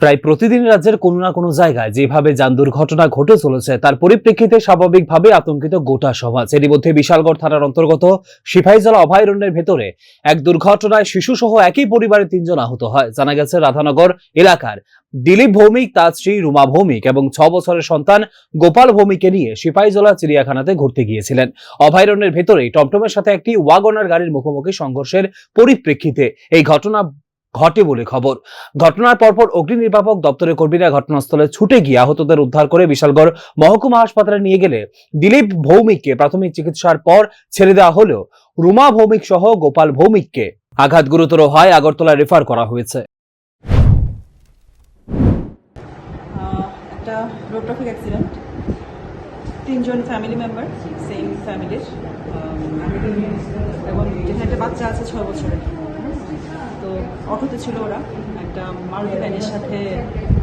প্রায় প্রতিদিন রাজ্যের কোনো না কোনো জায়গায় যেভাবে যান দুর্ঘটনা ঘটে চলেছে তার পরিপ্রেক্ষিতে স্বাভাবিকভাবে আতঙ্কিত গোটা সমাজ। এরই মধ্যে বিশালগড় থানার অন্তর্গত সিপাহীজলা অভয়ারণ্যের ভেতরে এক দুর্ঘটনায় শিশুসহ একই পরিবারের 3 জন আহত হয়। জানা গেছে, রাধানগর এলাকার দিলীপ ভৌমিক, তার স্ত্রী রুমা ভৌমিক এবং 6 বছরের সন্তান গোপাল ভৌমিককে নিয়ে সিপাহীজলা চিড়িয়াখানাতে ঘুরতে গিয়েছিলেন। অভয়ারণ্যের ভেতরেই টমটমের সাথে একটি ওয়াগনার গাড়ির মুখোমুখি সংঘর্ষের পরিপ্রেক্ষিতে এই ঘটনা ঘটে বলে খবর। ঘটনার পরপর অগ্নি নির্বাপক দপ্তরের কর্মীরা ঘটনাস্থলে ছুটে গিয়ে আহতদের উদ্ধার করে বিশালগড় মহকুমা হাসপাতালে নিয়ে গেলে দিলীপ ভৌমিককে প্রাথমিক চিকিৎসার পর ছেড়ে দেওয়া হলেও রুমা ভৌমিক সহ গোপাল ভৌমিককে আঘাত গুরুতর হয় আগরতলা রেফার করা হয়েছে। একটা রোড ট্রাফিক অ্যাক্সিডেন্ট, 3 জন ফ্যামিলি মেম্বার, সেম ফ্যামিলির, এবং যেখানে একটা বাচ্চা আছে 6 বছরের। তো অটোতে ছিল ওরা, একটা মারুতি ভ্যানের সাথে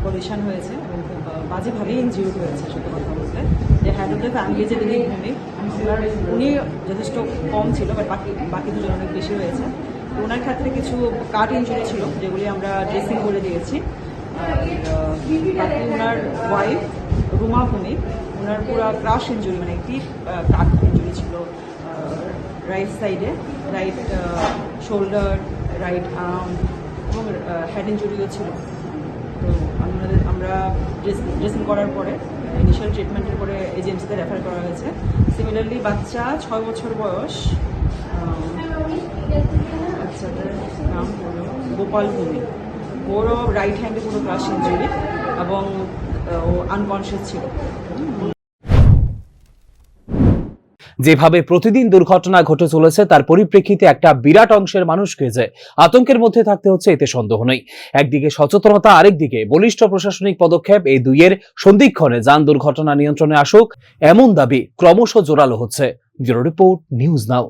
কলিশন হয়েছে এবং খুব বাজেভাবেই ইনজিউর্ড হয়েছে। সত্যি কথা বলতে, যে হেড অফ দ্য ফ্যামিলি যে দিলীপ ভৌমিক, উনি যথেষ্ট কম ছিল, বাট বাকি দুজন অনেক বেশি হয়েছে। তো ওনার ক্ষেত্রে কিছু কাট ইনজুরি ছিল, যেগুলি আমরা ড্রেসিং করে দিয়েছি। বাকি ওনার ওয়াইফ রুমা ভৌমিক, ওনার পুরো ক্রাশ ইনজুরি, মানে একটি কাট ইনজুরি ছিল রাইট সাইডে, রাইট শোল্ডার, রাইট আর্ম, এবং হেড ইনজুরিও ছিল। তো আমরা ড্রেসিং করার পরে ইনিশিয়াল ট্রিটমেন্টের পরে এজেন্সিতে রেফার করা হয়েছে। সিমিলারলি বাচ্চা 6 বছর বয়স, বাচ্চাটার নাম হলো গোপাল ভৌমিক, ওরও রাইট হ্যান্ডে পুরো ক্রাশ ইনজুরি এবং ও আনকনশিয়াস ছিল। যেভাবে প্রতিদিন দুর্ঘটনা ঘটে চলেছে তার পরিপ্রেক্ষিতে একটা বিরাট অংশের মানুষকে যে আতঙ্কের মধ্যে থাকতে হচ্ছে এতে সন্দেহ নেই। একদিকে সচেতনতা, আরেকদিকে বলিষ্ঠ প্রশাসনিক পদক্ষেপ, এই দুইয়ের সন্ধিক্ষণে যান দুর্ঘটনা নিয়ন্ত্রণে আসুক, এমন দাবি ক্রমশ জোরালো হচ্ছে। Bureau report, news now.